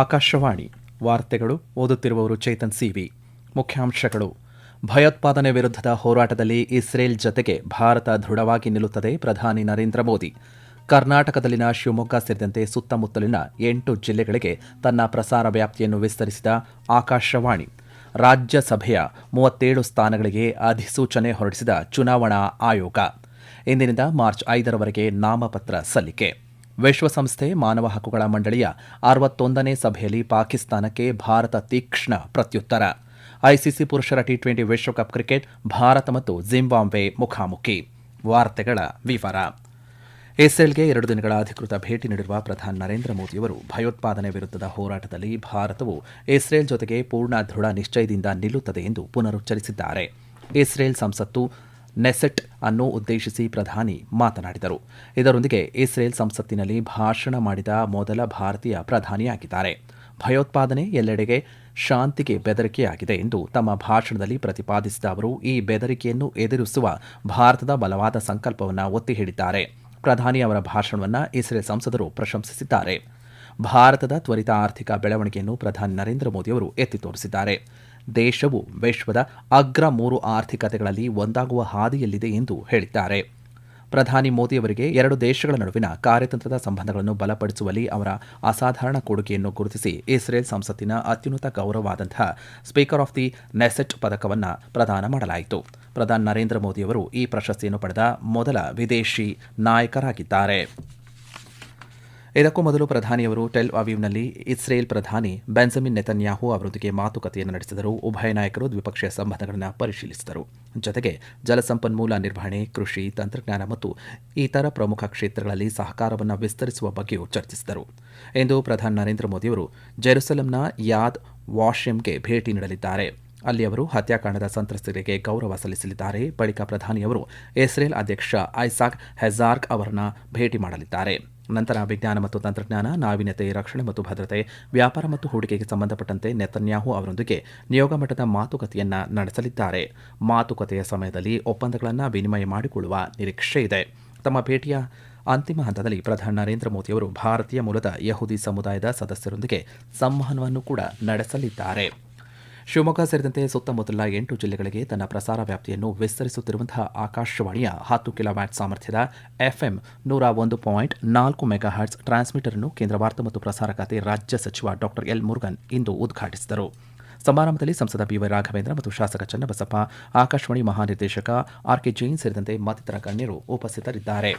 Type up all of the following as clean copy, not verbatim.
ಆಕಾಶವಾಣಿ ವಾರ್ತೆಗಳು ಓದುತ್ತಿರುವವರು ಚೇತನ್ ಸಿವಿ. ಮುಖ್ಯಾಂಶಗಳು: ಭಯೋತ್ಪಾದನೆ ವಿರುದ್ಧದ ಹೋರಾಟದಲ್ಲಿ ಇಸ್ರೇಲ್ ಜತೆಗೆ ಭಾರತ ದೃಢವಾಗಿ ನಿಲ್ಲುತ್ತದೆ. ಪ್ರಧಾನಿ ನರೇಂದ್ರ ಮೋದಿ. ಕರ್ನಾಟಕದಲ್ಲಿನ ಶಿವಮೊಗ್ಗ ಸೇರಿದಂತೆ ಸುತ್ತಮುತ್ತಲಿನ 8 ಜಿಲ್ಲೆಗಳಿಗೆ ತನ್ನ ಪ್ರಸಾರ ವ್ಯಾಪ್ತಿಯನ್ನು ವಿಸ್ತರಿಸಿದ ಆಕಾಶವಾಣಿ. ರಾಜ್ಯಸಭೆಯ 37 ಸ್ಥಾನಗಳಿಗೆ ಅಧಿಸೂಚನೆ ಹೊರಡಿಸಿದ ಚುನಾವಣಾ ಆಯೋಗ. ಇಂದಿನಿಂದ ಮಾರ್ಚ್ 5ರವರೆಗೆ ನಾಮಪತ್ರ ಸಲ್ಲಿಕೆ. ವಿಶ್ವಸಂಸ್ಥೆ ಮಾನವ ಹಕ್ಕುಗಳ ಮಂಡಳಿಯ 61ನೇ ಸಭೆಯಲ್ಲಿ ಪಾಕಿಸ್ತಾನಕ್ಕೆ ಭಾರತ ತೀಕ್ಷ್ಣ ಪ್ರತ್ಯುತ್ತರ. ಐಸಿಸಿ ಪುರುಷರ ಟಿ20 ವಿಶ್ವಕಪ್ ಕ್ರಿಕೆಟ್ ಭಾರತ ಮತ್ತು ಜಿಂಬಾಬ್ವೆ ಮುಖಾಮುಖಿ. ವಾರ್ತೆಗಳ ವಿವರ. ಇಸ್ರೇಲ್ಗೆ 2 ದಿನಗಳ ಅಧಿಕೃತ ಭೇಟಿ ನೀಡಿರುವ ಪ್ರಧಾನಿ ನರೇಂದ್ರ ಮೋದಿಯವರು ಭಯೋತ್ಪಾದನೆ ವಿರುದ್ಧದ ಹೋರಾಟದಲ್ಲಿ ಭಾರತವು ಇಸ್ರೇಲ್ ಜೊತೆಗೆ ಪೂರ್ಣ ದೃಢ ನಿಶ್ಚಯದಿಂದ ನಿಲ್ಲುತ್ತದೆ ಎಂದು ಪುನರುಚ್ಚರಿಸಿದ್ದಾರೆ. ಇಸ್ರೇಲ್ ಸಂಸತ್ತು ನೆಸೆಟ್ ಅನ್ನು ಉದ್ದೇಶಿಸಿ ಪ್ರಧಾನಿ ಮಾತನಾಡಿದರು. ಇದರೊಂದಿಗೆ ಇಸ್ರೇಲ್ ಸಂಸತ್ತಿನಲ್ಲಿ ಭಾಷಣ ಮಾಡಿದ ಮೊದಲ ಭಾರತೀಯ ಪ್ರಧಾನಿಯಾಗಿದ್ದಾರೆ. ಭಯೋತ್ಪಾದನೆ ಎಲ್ಲೆಡೆಗೆ ಶಾಂತಿಗೆ ಬೆದರಿಕೆಯಾಗಿದೆ ಎಂದು ತಮ್ಮ ಭಾಷಣದಲ್ಲಿ ಪ್ರತಿಪಾದಿಸಿದ ಅವರು ಈ ಬೆದರಿಕೆಯನ್ನು ಎದುರಿಸುವ ಭಾರತದ ಬಲವಾದ ಸಂಕಲ್ಪವನ್ನು ಒತ್ತಿ ಹೇಳಿದ್ದಾರೆ. ಪ್ರಧಾನಿ ಅವರ ಭಾಷಣವನ್ನು ಇಸ್ರೇಲ್ ಸಂಸದರು ಪ್ರಶಂಸಿಸಿದ್ದಾರೆ. ಭಾರತದ ತ್ವರಿತ ಆರ್ಥಿಕ ಬೆಳವಣಿಗೆಯನ್ನು ಪ್ರಧಾನಿ ನರೇಂದ್ರ ಮೋದಿಯವರು ಎತ್ತಿ ತೋರಿಸಿದ್ದಾರೆ. ದೇಶವು ವಿಶ್ವದ ಅಗ್ರ 3 ಆರ್ಥಿಕತೆಗಳಲ್ಲಿ ಒಂದಾಗುವ ಹಾದಿಯಲ್ಲಿದೆ ಎಂದು ಹೇಳಿದ್ದಾರೆ. ಪ್ರಧಾನಿ ಮೋದಿಯವರಿಗೆ 2 ದೇಶಗಳ ನಡುವಿನ ಕಾರ್ಯತಂತ್ರದ ಸಂಬಂಧಗಳನ್ನು ಬಲಪಡಿಸುವಲ್ಲಿ ಅವರ ಅಸಾಧಾರಣ ಕೊಡುಗೆಯನ್ನು ಗುರುತಿಸಿ ಇಸ್ರೇಲ್ ಸಂಸತ್ತಿನ ಅತ್ಯುನ್ನತ ಗೌರವವಾದಂತಹ ಸ್ಪೀಕರ್ ಆಫ್ ದಿ ನೆಸೆಟ್ ಪದಕವನ್ನು ಪ್ರದಾನ ಮಾಡಲಾಯಿತು. ಪ್ರಧಾನಿ ನರೇಂದ್ರ ಮೋದಿಯವರು ಈ ಪ್ರಶಸ್ತಿಯನ್ನು ಪಡೆದ ಮೊದಲ ವಿದೇಶಿ ನಾಯಕರಾಗಿದ್ದಾರೆ. ಇದಕ್ಕೂ ಮೊದಲು ಪ್ರಧಾನಿಯವರು ಟೆಲ್ ಅವೀವ್ನಲ್ಲಿ ಇಸ್ರೇಲ್ ಪ್ರಧಾನಿ ಬೆಂಜಮಿನ್ ನೆತನ್ಯಾಹು ಅವರೊಂದಿಗೆ ಮಾತುಕತೆಯನ್ನು ನಡೆಸಿದರು. ಉಭಯ ನಾಯಕರು ದ್ವಿಪಕ್ಷೀಯ ಸಂಬಂಧಗಳನ್ನು ಪರಿಶೀಲಿಸಿದರು. ಜೊತೆಗೆ ಜಲಸಂಪನ್ಮೂಲ ನಿರ್ವಹಣೆ, ಕೃಷಿ, ತಂತ್ರಜ್ಞಾನ ಮತ್ತು ಇತರ ಪ್ರಮುಖ ಕ್ಷೇತ್ರಗಳಲ್ಲಿ ಸಹಕಾರವನ್ನು ವಿಸ್ತರಿಸುವ ಬಗ್ಗೆಯೂ ಚರ್ಚಿಸಿದರು. ಇಂದು ಪ್ರಧಾನಿ ನರೇಂದ್ರ ಮೋದಿಯವರು ಜೆರುಸಲೆಂನ ಯಾದ್ ವಾಶೆಮ್ಗೆ ಭೇಟಿ ನೀಡಲಿದ್ದಾರೆ. ಅಲ್ಲಿ ಅವರು ಹತ್ಯಾಕಾಂಡದ ಸಂತ್ರಸ್ತರಿಗೆ ಗೌರವ ಸಲ್ಲಿಸಲಿದ್ದಾರೆ. ಬಳಿಕ ಪ್ರಧಾನಿಯವರು ಇಸ್ರೇಲ್ ಅಧ್ಯಕ್ಷ ಐಸಾಕ್ ಹೆರ್ಜಾಗ್ ಅವರನ್ನು ಭೇಟಿ ಮಾಡಲಿದ್ದಾರೆ. ನಂತರ ವಿಜ್ಞಾನ ಮತ್ತು ತಂತ್ರಜ್ಞಾನ, ನಾವೀನ್ಯತೆ, ರಕ್ಷಣೆ ಮತ್ತು ಭದ್ರತೆ, ವ್ಯಾಪಾರ ಮತ್ತು ಹೂಡಿಕೆಗೆ ಸಂಬಂಧಪಟ್ಟಂತೆ ನೆತನ್ಯಾಹು ಅವರೊಂದಿಗೆ ನಿಯೋಗ ಮಟ್ಟದ ಮಾತುಕತೆಯನ್ನು ನಡೆಸಲಿದ್ದಾರೆ. ಮಾತುಕತೆಯ ಸಮಯದಲ್ಲಿ ಒಪ್ಪಂದಗಳನ್ನು ವಿನಿಮಯ ಮಾಡಿಕೊಳ್ಳುವ ನಿರೀಕ್ಷೆ ಇದೆ. ತಮ್ಮ ಭೇಟಿಯ ಅಂತಿಮ ಹಂತದಲ್ಲಿ ಪ್ರಧಾನಿ ನರೇಂದ್ರ ಮೋದಿಯವರು ಭಾರತೀಯ ಮೂಲದ ಯಹೂದಿ ಸಮುದಾಯದ ಸದಸ್ಯರೊಂದಿಗೆ ಸಂವಹನವನ್ನು ಕೂಡ ನಡೆಸಲಿದ್ದಾರೆ. ಶಿವಮೊಗ್ಗ ಸೇರಿದಂತೆ ಸುತ್ತಮುತ್ತಲಿನ 8 ಜಿಲ್ಲೆಗಳಿಗೆ ತನ್ನ ಪ್ರಸಾರ ವ್ಯಾಪ್ತಿಯನ್ನು ವಿಸ್ತರಿಸುತ್ತಿರುವಂತಹ ಆಕಾಶವಾಣಿಯ 10 ಕಿಲೋವ್ಯಾಟ್ ಸಾಮರ್ಥ್ಯದ ಎಫ್ಎಂ 101.4 ಮೆಗಾಹರ್ಟ್ಸ್ ಟ್ರಾನ್ಸ್ಮಿಟರ್ ಅನ್ನು ಕೇಂದ್ರ ವಾರ್ತಾ ಮತ್ತು ಪ್ರಸಾರ ಖಾತೆ ರಾಜ್ಯ ಸಚಿವ ಡಾ ಎಲ್ ಮುರುಗನ್ ಇಂದು ಉದ್ಘಾಟಿಸಿದರು. ಸಮಾರಂಭದಲ್ಲಿ ಸಂಸದ ಬಿವೈ ರಾಘವೇಂದ್ರ ಮತ್ತು ಶಾಸಕ ಚನ್ನಬಸಪ್ಪ, ಆಕಾಶವಾಣಿ ಮಹಾನಿರ್ದೇಶಕ ಆರ್ಕೆ ಜೈನ್ ಸೇರಿದಂತೆ ಮತ್ತಿತರ ಗಣ್ಯರು ಉಪಸ್ಥಿತರಿದ್ದಾರೆ.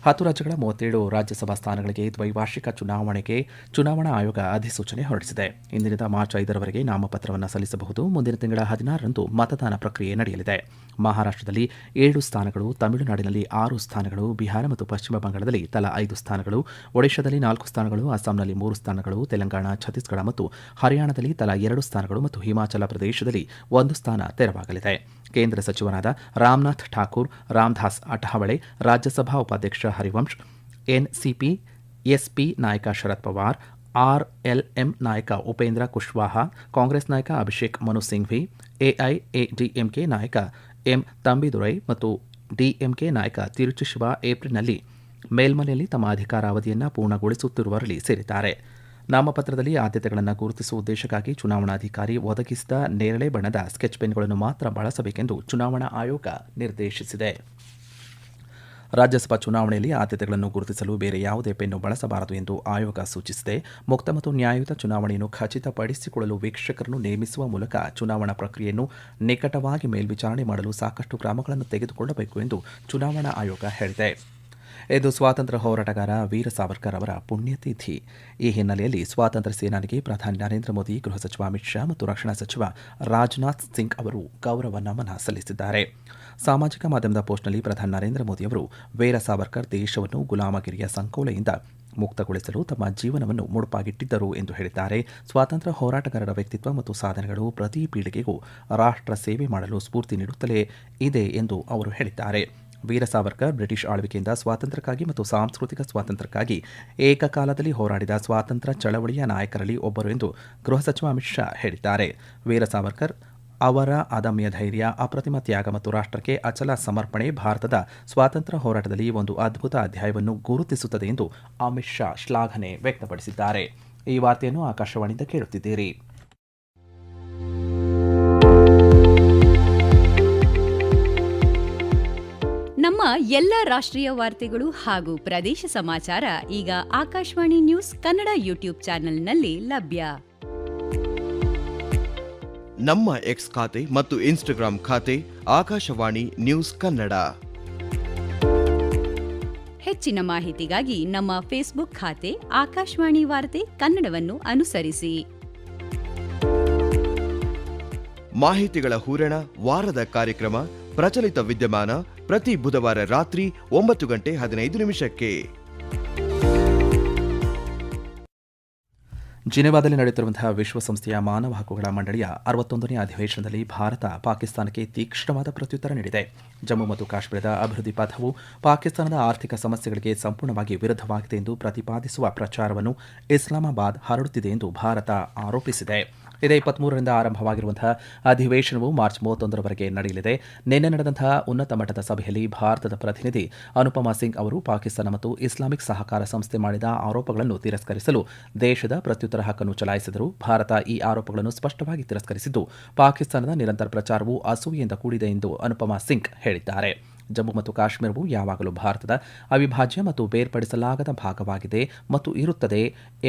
10 ರಾಜ್ಯಗಳ 37 ರಾಜ್ಯಸಭಾ ಸ್ಥಾನಗಳಿಗೆ ದ್ವೈವಾರ್ಷಿಕ ಚುನಾವಣೆಗೆ ಚುನಾವಣಾ ಆಯೋಗ ಅಧಿಸೂಚನೆ ಹೊರಡಿಸಿದೆ. ಇಂದಿನಿಂದ ಮಾರ್ಚ್ 5ರವರೆಗೆ ನಾಮಪತ್ರವನ್ನು ಸಲ್ಲಿಸಬಹುದು. ಮುಂದಿನ ತಿಂಗಳ 16ರಂದು ಮತದಾನ ಪ್ರಕ್ರಿಯೆ ನಡೆಯಲಿದೆ. ಮಹಾರಾಷ್ಟ್ರದಲ್ಲಿ 7 ಸ್ಥಾನಗಳು, ತಮಿಳುನಾಡಿನಲ್ಲಿ 6 ಸ್ಥಾನಗಳು, ಬಿಹಾರ ಮತ್ತು ಪಶ್ಚಿಮ ಬಂಗಾಳದಲ್ಲಿ ತಲಾ 5 ಸ್ಥಾನಗಳು, ಒಡಿಶಾದಲ್ಲಿ 4 ಸ್ಥಾನಗಳು, ಅಸ್ಸಾಂನಲ್ಲಿ 3 ಸ್ಥಾನಗಳು, ತೆಲಂಗಾಣ, ಛತ್ತೀಸ್ಗಢ ಮತ್ತು ಹರಿಯಾಣದಲ್ಲಿ ತಲಾ 2 ಸ್ಥಾನಗಳು ಮತ್ತು ಹಿಮಾಚಲ ಪ್ರದೇಶದಲ್ಲಿ 1 ಸ್ಥಾನ ತೆರವಾಗಲಿದೆ. ಕೇಂದ್ರ ಸಚಿವರಾದ ರಾಮನಾಥ್ ಠಾಕೂರ್, ರಾಮದಾಸ್ ಅಠಾವಳೆ, ರಾಜ್ಯಸಭಾ ಉಪಾಧ್ಯಕ್ಷ ಹರಿವಂಶ್, ಎನ್ಸಿಪಿ ಎಸ್ಪಿ ನಾಯಕ ಶರದ್ ಪವಾರ್, ಆರ್ಎಲ್ಎಂ ನಾಯಕ ಉಪೇಂದ್ರ ಕುಶ್ವಾಹಾ, ಕಾಂಗ್ರೆಸ್ ನಾಯಕ ಅಭಿಷೇಕ್ ಮನು ಸಿಂಘ್ವಿ, ಎಐಎಡಿಎಂಕೆ ನಾಯಕ ಎಂ ತಂಬಿದುರೈ ಮತ್ತು ಡಿಎಂಕೆ ನಾಯಕ ತಿರುಚಿ ಶಿವ ಏಪ್ರಿಲ್ನಲ್ಲಿ ಮೇಲ್ಮನೆಯಲ್ಲಿ ತಮ್ಮ ಅಧಿಕಾರಾವಧಿಯನ್ನು ಪೂರ್ಣಗೊಳಿಸುತ್ತಿರುವವರಲ್ಲಿ ಸೇರಿದ್ದಾರೆ. ನಾಮಪತ್ರದಲ್ಲಿ ಆದ್ಯತೆಗಳನ್ನು ಗುರುತಿಸುವ ಉದ್ದೇಶಕ್ಕಾಗಿ ಚುನಾವಣಾಧಿಕಾರಿ ಒದಗಿಸಿದ ನೇರಳೆ ಬಣ್ಣದ ಸ್ಕೆಚ್ ಪೆನ್ಗಳನ್ನು ಮಾತ್ರ ಬಳಸಬೇಕೆಂದು ಚುನಾವಣಾ ಆಯೋಗ ನಿರ್ದೇಶಿಸಿದೆ. ರಾಜ್ಯಸಭಾ ಚುನಾವಣೆಯಲ್ಲಿ ಆದ್ಯತೆಗಳನ್ನು ಗುರುತಿಸಲು ಬೇರೆ ಯಾವುದೇ ಪೆನ್ನು ಬಳಸಬಾರದು ಎಂದು ಆಯೋಗ ಸೂಚಿಸಿದೆ. ಮುಕ್ತ ಮತ್ತು ನ್ಯಾಯಯುತ ಚುನಾವಣೆಯನ್ನು ಖಚಿತಪಡಿಸಿಕೊಳ್ಳಲು ವೀಕ್ಷಕರನ್ನು ನೇಮಿಸುವ ಮೂಲಕ ಚುನಾವಣಾ ಪ್ರಕ್ರಿಯೆಯನ್ನು ನಿಕಟವಾಗಿ ಮೇಲ್ವಿಚಾರಣೆ ಮಾಡಲು ಸಾಕಷ್ಟು ಕ್ರಮಗಳನ್ನು ತೆಗೆದುಕೊಳ್ಳಬೇಕು ಎಂದು ಚುನಾವಣಾ ಆಯೋಗ ಹೇಳಿದೆ. ಇದು ಸ್ವಾತಂತ್ರ್ಯ ಹೋರಾಟಗಾರ ವೀರ ಸಾವರ್ಕರ್ ಅವರ ಪುಣ್ಯತಿಥಿ. ಈ ಹಿನ್ನೆಲೆಯಲ್ಲಿ ಸ್ವಾತಂತ್ರ್ಯ ಸೇನಾನಿಗೆ ಪ್ರಧಾನಿ ನರೇಂದ್ರ ಮೋದಿ, ಗೃಹ ಸಚಿವ ಅಮಿತ್ ಶಾ ಮತ್ತು ರಕ್ಷಣಾ ಸಚಿವ ರಾಜನಾಥ್ ಸಿಂಗ್ ಅವರು ಗೌರವ ನಮನ ಸಲ್ಲಿಸಿದ್ದಾರೆ. ಸಾಮಾಜಿಕ ಮಾಧ್ಯಮದ ಪೋಸ್ಟ್ನಲ್ಲಿ ಪ್ರಧಾನಿ ನರೇಂದ್ರ ಮೋದಿ ಅವರು ವೀರ ಸಾವರ್ಕರ್ ದೇಶವನ್ನು ಗುಲಾಮಗಿರಿಯ ಸಂಕೋಲೆಯಿಂದ ಮುಕ್ತಗೊಳಿಸಲು ತಮ್ಮ ಜೀವನವನ್ನು ಮುಡುಪಾಗಿಟ್ಟಿದ್ದರು ಎಂದು ಹೇಳಿದ್ದಾರೆ. ಸ್ವಾತಂತ್ರ್ಯ ಹೋರಾಟಗಾರರ ವ್ಯಕ್ತಿತ್ವ ಮತ್ತು ಸಾಧನೆಗಳು ಪ್ರತಿ ಪೀಳಿಗೆಗೂ ರಾಷ್ಟ್ರ ಸೇವೆ ಮಾಡಲು ಸ್ಫೂರ್ತಿ ನೀಡುತ್ತಲೇ ಇದೆ ಎಂದು ಅವರು ಹೇಳಿದ್ದಾರೆ. ವೀರ ಸಾವರ್ಕರ್ ಬ್ರಿಟಿಷ್ ಆಳ್ವಿಕೆಯಿಂದ ಸ್ವಾತಂತ್ರ್ಯಕ್ಕಾಗಿ ಮತ್ತು ಸಾಂಸ್ಕೃತಿಕ ಸ್ವಾತಂತ್ರ್ಯಕ್ಕಾಗಿ ಏಕಕಾಲದಲ್ಲಿ ಹೋರಾಡಿದ ಸ್ವಾತಂತ್ರ್ಯ ಚಳವಳಿಯ ನಾಯಕರಲ್ಲಿ ಒಬ್ಬರು ಎಂದು ಗೃಹ ಸಚಿವ ಅಮಿತ್ ಶಾ ಹೇಳಿದ್ದಾರೆ. ವೀರ ಸಾವರ್ಕರ್ ಅವರ ಅದಮ್ಯ ಧೈರ್ಯ, ಅಪ್ರತಿಮ ತ್ಯಾಗ ಮತ್ತು ರಾಷ್ಟ್ರಕ್ಕೆ ಅಚಲ ಸಮರ್ಪಣೆ ಭಾರತದ ಸ್ವಾತಂತ್ರ್ಯ ಹೋರಾಟದಲ್ಲಿ ಒಂದು ಅದ್ಭುತ ಅಧ್ಯಾಯವನ್ನು ಗುರುತಿಸುತ್ತದೆ ಎಂದು ಅಮಿತ್ ಶಾ ಶ್ಲಾಘನೆ ವ್ಯಕ್ತಪಡಿಸಿದ್ದಾರೆ. ಈ ವಾರ್ತೆಯನ್ನು ಆಕಾಶವಾಣಿಯಿಂದ ಕೇಳುತ್ತಿದ್ದೀರಿ. ನಮ್ಮ ಎಲ್ಲ ರಾಷ್ಟ್ರೀಯ ವಾರ್ತೆಗಳು ಹಾಗೂ ಪ್ರದೇಶ ಸಮಾಚಾರ ಈಗ ಆಕಾಶವಾಣಿ ನ್ಯೂಸ್ ಕನ್ನಡ ಯೂಟ್ಯೂಬ್ ಚಾನೆಲ್ನಲ್ಲಿ ಲಭ್ಯ. ನಮ್ಮ ಎಕ್ಸ್ ಖಾತೆ ಮತ್ತು ಇನ್ಸ್ಟಾಗ್ರಾಂ ಖಾತೆ ಆಕಾಶವಾಣಿ ನ್ಯೂಸ್ ಕನ್ನಡ. ಹೆಚ್ಚಿನ ಮಾಹಿತಿಗಾಗಿ ನಮ್ಮ ಫೇಸ್ಬುಕ್ ಖಾತೆ ಆಕಾಶವಾಣಿ ವಾರ್ತೆ ಕನ್ನಡವನ್ನು ಅನುಸರಿಸಿ. ಮಾಹಿತಿಗಳ ಹೂರಣ, ವಾರದ ಕಾರ್ಯಕ್ರಮ, ಪ್ರಚಲಿತ ವಿದ್ಯಮಾನ ಪ್ರತಿ ಬುಧವಾರ ರಾತ್ರಿ 9:15 ಜಿನೆವಾದಲ್ಲಿ ನಡೆಯುತ್ತಿರುವಂತಹ ವಿಶ್ವಸಂಸ್ಥೆಯ ಮಾನವ ಹಕ್ಕುಗಳ ಮಂಡಳಿಯ 61ನೇ ಅಧಿವೇಶನದಲ್ಲಿ ಭಾರತ ಪಾಕಿಸ್ತಾನಕ್ಕೆ ತೀಕ್ಷ್ಣವಾದ ಪ್ರತ್ಯುತ್ತರ ನೀಡಿದೆ. ಜಮ್ಮು ಮತ್ತು ಕಾಶ್ಮೀರದ ಅಭಿವೃದ್ಧಿ ಪಥವು ಪಾಕಿಸ್ತಾನದ ಆರ್ಥಿಕ ಸಮಸ್ಯೆಗಳಿಗೆ ಸಂಪೂರ್ಣವಾಗಿ ವಿರುದ್ಧವಾಗಿದೆ ಎಂದು ಪ್ರತಿಪಾದಿಸುವ ಪ್ರಚಾರವನ್ನು ಇಸ್ಲಾಮಾಬಾದ್ ಹರಡುತ್ತಿದೆ ಎಂದು ಭಾರತ ಆರೋಪಿಸಿದೆ. ಇದೇ 23ರಿಂದ ಆರಂಭವಾಗಿರುವಂತಹ ಅಧಿವೇಶನವು ಮಾರ್ಚ್ 31ರವರೆಗೆ ನಡೆಯಲಿದೆ. ನಿನ್ನೆ ನಡೆದಂತಹ ಉನ್ನತ ಮಟ್ಟದ ಸಭೆಯಲ್ಲಿ ಭಾರತದ ಪ್ರತಿನಿಧಿ ಅನುಪಮಾ ಸಿಂಗ್ ಅವರು ಪಾಕಿಸ್ತಾನ ಮತ್ತು ಇಸ್ಲಾಮಿಕ್ ಸಹಕಾರ ಸಂಸ್ಥೆ ಮಾಡಿದ ಆರೋಪಗಳನ್ನು ತಿರಸ್ಕರಿಸಲು ದೇಶದ ಪ್ರತ್ಯುತ್ತರ ಹಕ್ಕನ್ನು ಚಲಾಯಿಸಿದರು. ಭಾರತ ಈ ಆರೋಪಗಳನ್ನು ಸ್ಪಷ್ಟವಾಗಿ ತಿರಸ್ಕರಿಸಿದ್ದು, ಪಾಕಿಸ್ತಾನದ ನಿರಂತರ ಪ್ರಚಾರವು ಅಸೂಯೆಯಿಂದ ಕೂಡಿದೆ ಎಂದು ಅನುಪಮಾ ಸಿಂಗ್ ಹೇಳಿದ್ದಾರೆ. ಜಮ್ಮು ಮತ್ತು ಕಾಶ್ಮೀರವು ಯಾವಾಗಲೂ ಭಾರತದ ಅವಿಭಾಜ್ಯ ಮತ್ತು ಬೇರ್ಪಡಿಸಲಾಗದ ಭಾಗವಾಗಿದೆ ಮತ್ತು ಇರುತ್ತದೆ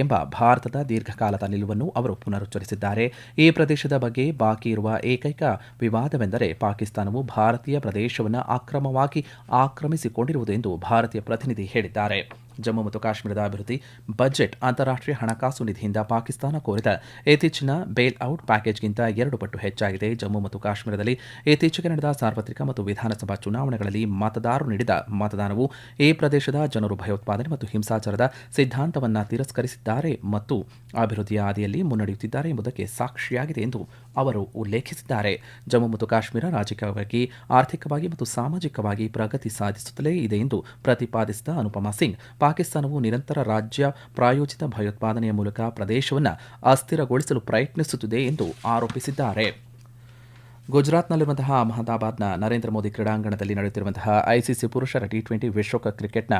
ಎಂಬ ಭಾರತದ ದೀರ್ಘಕಾಲದ ನಿಲುವನ್ನು ಅವರು ಪುನರುಚ್ಚರಿಸಿದ್ದಾರೆ. ಈ ಪ್ರದೇಶದ ಬಗ್ಗೆ ಬಾಕಿ ಇರುವ ಏಕೈಕ ವಿವಾದವೆಂದರೆ ಪಾಕಿಸ್ತಾನವು ಭಾರತೀಯ ಪ್ರದೇಶವನ್ನು ಅಕ್ರಮವಾಗಿ ಆಕ್ರಮಿಸಿಕೊಂಡಿರುವುದು ಎಂದು ಭಾರತೀಯ ಪ್ರತಿನಿಧಿ ಹೇಳಿದ್ದಾರೆ. ಜಮ್ಮು ಮತ್ತು ಕಾಶ್ಮೀರದ ಅಭಿವೃದ್ಧಿ ಬಜೆಟ್ ಅಂತಾರಾಷ್ಟ್ರೀಯ ಹಣಕಾಸು ನಿಧಿಯಿಂದ ಪಾಕಿಸ್ತಾನ ಕೋರಿದ ಇತ್ತೀಚಿನ ಬೇಲ್ ಔಟ್ ಪ್ಯಾಕೇಜ್ಗಿಂತ 2 ಪಟ್ಟು ಹೆಚ್ಚಾಗಿದೆ. ಜಮ್ಮು ಮತ್ತು ಕಾಶ್ಮೀರದಲ್ಲಿ ಇತ್ತೀಚೆಗೆ ನಡೆದ ಸಾರ್ವತ್ರಿಕ ಮತ್ತು ವಿಧಾನಸಭಾ ಚುನಾವಣೆಗಳಲ್ಲಿ ಮತದಾರರು ನೀಡಿದ ಮತದಾನವು ಈ ಪ್ರದೇಶದ ಜನರು ಭಯೋತ್ಪಾದನೆ ಮತ್ತು ಹಿಂಸಾಚಾರದ ಸಿದ್ಧಾಂತವನ್ನು ತಿರಸ್ಕರಿಸಿದ್ದಾರೆ ಮತ್ತು ಅಭಿವೃದ್ಧಿಯ ಹಾದಿಯಲ್ಲಿ ಮುನ್ನಡೆಯುತ್ತಿದ್ದಾರೆ ಎಂಬುದಕ್ಕೆ ಸಾಕ್ಷಿಯಾಗಿದೆ ಎಂದು ಅವರು ಉಲ್ಲೇಖಿಸಿದ್ದಾರೆ. ಜಮ್ಮು ಮತ್ತು ಕಾಶ್ಮೀರ ರಾಜಕೀಯವಾಗಿ, ಆರ್ಥಿಕವಾಗಿ ಮತ್ತು ಸಾಮಾಜಿಕವಾಗಿ ಪ್ರಗತಿ ಸಾಧಿಸುತ್ತಲೇ ಇದೆ ಎಂದು ಪ್ರತಿಪಾದಿಸಿದ ಅನುಪಮಾ ಸಿಂಗ್, ಪಾಕಿಸ್ತಾನವು ನಿರಂತರ ರಾಜ್ಯ ಪ್ರಾಯೋಜಿತ ಭಯೋತ್ಪಾದನೆಯ ಮೂಲಕ ಪ್ರದೇಶವನ್ನು ಅಸ್ಥಿರಗೊಳಿಸಲು ಪ್ರಯತ್ನಿಸುತ್ತಿದೆ ಎಂದು ಆರೋಪಿಸಿದ್ದಾರೆ. ಗುಜರಾತ್ನಲ್ಲಿರುವಂತಹ ಅಹಮದಾಬಾದ್ನ ನರೇಂದ್ರ ಮೋದಿ ಕ್ರೀಡಾಂಗಣದಲ್ಲಿ ನಡೆಯುತ್ತಿರುವಂತಹ ಐಸಿಸಿ ಪುರುಷರ ಟಿ20 ವಿಶ್ವಕಪ್ ಕ್ರಿಕೆಟ್ನ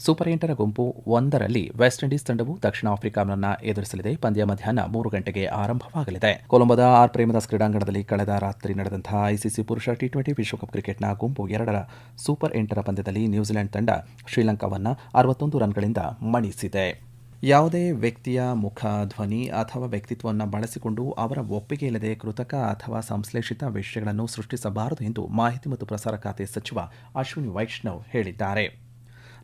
ಸೂಪರ್ 8ರ ಗುಂಪು 1ರಲ್ಲಿ ವೆಸ್ಟ್ ಇಂಡೀಸ್ ತಂಡವು ದಕ್ಷಿಣ ಆಫ್ರಿಕಾವನ್ನು ಎದುರಿಸಲಿದೆ. ಪಂದ್ಯ ಮಧ್ಯಾಹ್ನ 3 ಗಂಟೆಗೆ ಆರಂಭವಾಗಲಿದೆ. ಕೊಲಂಬೋದ ಆರ್ ಪ್ರೇಮದಾಸ್ ಕ್ರೀಡಾಂಗಣದಲ್ಲಿ ಕಳೆದ ರಾತ್ರಿ ನಡೆದಂತಹ ಐಸಿಸಿ ಪುರುಷರ ಟಿ20 ವಿಶ್ವಕಪ್ ಕ್ರಿಕೆಟ್ನ ಗುಂಪು 2ರ ಸೂಪರ್ 8ರ ಪಂದ್ಯದಲ್ಲಿ ನ್ಯೂಜಿಲೆಂಡ್ ತಂಡ ಶ್ರೀಲಂಕಾವನ್ನು 61 ರನ್ಗಳಿಂದ ಮಣಿಸಿದೆ. ಯಾವುದೇ ವ್ಯಕ್ತಿಯ ಮುಖ, ಧ್ವನಿ ಅಥವಾ ವ್ಯಕ್ತಿತ್ವವನ್ನು ಬಳಸಿಕೊಂಡು ಅವರ ಒಪ್ಪಿಗೆ ಇಲ್ಲದೆ ಕೃತಕ ಅಥವಾ ಸಂಶ್ಲೇಷಿತ ವಿಷಯಗಳನ್ನು ಸೃಷ್ಟಿಸಬಾರದು ಎಂದು ಮಾಹಿತಿ ಮತ್ತು ಪ್ರಸಾರ ಖಾತೆ ಸಚಿವ ಅಶ್ವಿನಿ ವೈಷ್ಣವ್ ಹೇಳಿದ್ದಾರೆ.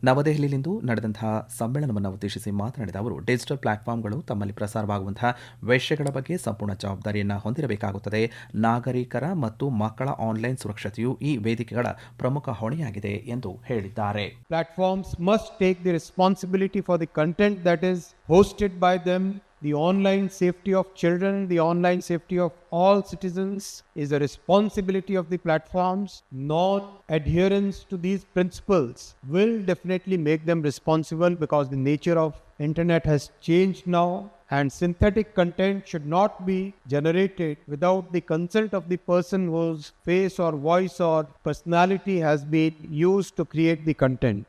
ನವದೆಹಲಿಯಲ್ಲಿಂದು ನಡೆದಂತಹ ಸಮ್ಮೇಳನವನ್ನು ಉದ್ದೇಶಿಸಿ ಮಾತನಾಡಿದ ಅವರು, ಡಿಜಿಟಲ್ ಪ್ಲಾಟ್ಫಾರ್ಮ್ಗಳು ತಮ್ಮಲ್ಲಿ ಪ್ರಸಾರವಾಗುವಂತಹ ವಿಷಯಗಳ ಬಗ್ಗೆ ಸಂಪೂರ್ಣ ಜವಾಬ್ದಾರಿಯನ್ನು ಹೊಂದಿರಬೇಕಾಗುತ್ತದೆ. ನಾಗರಿಕರ ಮತ್ತು ಮಕ್ಕಳ ಆನ್ಲೈನ್ ಸುರಕ್ಷತೆಯು ಈ ವೇದಿಕೆಗಳ ಪ್ರಮುಖ ಹೊಣೆಯಾಗಿದೆ ಎಂದು ಹೇಳಿದ್ದಾರೆ. Platforms must take the responsibility for the content that is hosted by them. The online safety of children, the online safety of all citizens is a responsibility of the platforms. Non-adherence to these principles will definitely make them responsible because the nature of internet has changed now, and synthetic content should not be generated without the consent of the person whose face or voice or personality has been used to create the content.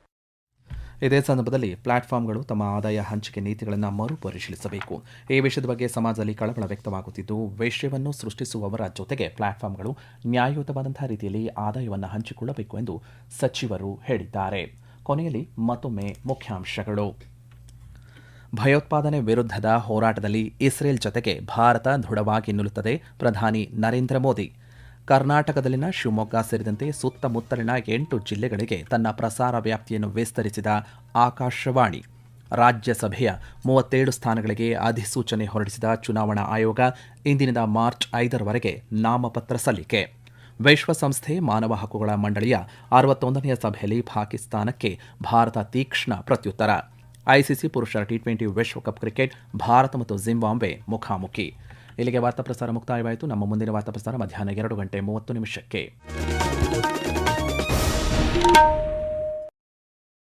ಇದೇ ಸಂದರ್ಭದಲ್ಲಿ ಪ್ಲಾಟ್ಫಾರ್ಮ್ಗಳು ತಮ್ಮ ಆದಾಯ ಹಂಚಿಕೆ ನೀತಿಗಳನ್ನು ಮರುಪರಿಶೀಲಿಸಬೇಕು. ಈ ವಿಷಯದ ಬಗ್ಗೆ ಸಮಾಜದಲ್ಲಿ ಕಳವಳ ವ್ಯಕ್ತವಾಗುತ್ತಿದ್ದು, ವಿಷಯವನ್ನು ಸೃಷ್ಟಿಸುವವರ ಜೊತೆಗೆ ಪ್ಲಾಟ್ಫಾರ್ಮ್ಗಳು ನ್ಯಾಯಯುತವಾದಂತಹ ರೀತಿಯಲ್ಲಿ ಆದಾಯವನ್ನು ಹಂಚಿಕೊಳ್ಳಬೇಕು ಎಂದು ಸಚಿವರು ಹೇಳಿದ್ದಾರೆ. ಕೊನೆಯಲ್ಲಿ ಮತ್ತೊಮ್ಮೆ ಮುಖ್ಯಾಂಶಗಳು. ಭಯೋತ್ಪಾದನೆ ವಿರುದ್ಧದ ಹೋರಾಟದಲ್ಲಿ ಇಸ್ರೇಲ್ ಜೊತೆಗೆ ಭಾರತ ದೃಢವಾಗಿ ನಿಲ್ಲುತ್ತದೆ, ಪ್ರಧಾನಿ ನರೇಂದ್ರ ಮೋದಿ. ಕರ್ನಾಟಕದಲ್ಲಿನ ಶಿವಮೊಗ್ಗ ಸೇರಿದಂತೆ ಸುತ್ತಮುತ್ತಲಿನ 8 ಜಿಲ್ಲೆಗಳಿಗೆ ತನ್ನ ಪ್ರಸಾರ ವ್ಯಾಪ್ತಿಯನ್ನು ವಿಸ್ತರಿಸಿದ ಆಕಾಶವಾಣಿ. ರಾಜ್ಯಸಭೆಯ 37 ಸ್ಥಾನಗಳಿಗೆ ಅಧಿಸೂಚನೆ ಹೊರಡಿಸಿದ ಚುನಾವಣಾ ಆಯೋಗ. ಇಂದಿನಿಂದ ಮಾರ್ಚ್ 5ರವರೆಗೆ ನಾಮಪತ್ರ ಸಲ್ಲಿಕೆ. ವಿಶ್ವಸಂಸ್ಥೆ ಮಾನವ ಹಕ್ಕುಗಳ ಮಂಡಳಿಯ 61ನೇ ಸಭೆಯಲ್ಲಿ ಪಾಕಿಸ್ತಾನಕ್ಕೆ ಭಾರತ ತೀಕ್ಷ್ಣ ಪ್ರತ್ಯುತ್ತರ. ಐಸಿಸಿ ಪುರುಷರ ಟಿ20 ವಿಶ್ವಕಪ್ ಕ್ರಿಕೆಟ್, ಭಾರತ ಮತ್ತು ಜಿಂಬಾಬ್ವೆ ಮುಖಾಮುಖಿ. ಇಲ್ಲಿಗೆ ವಾರ್ತಾ ಪ್ರಸಾರ ಮುಕ್ತಾಯವಾಯಿತು. ನಮ್ಮ ಮುಂದಿನ ವಾರ್ತಾ ಪ್ರಸಾರ ಮಧ್ಯಾಹ್ನ 2:30 ಗಂಟೆ 30 ನಿಮಿಷಕ್ಕೆ.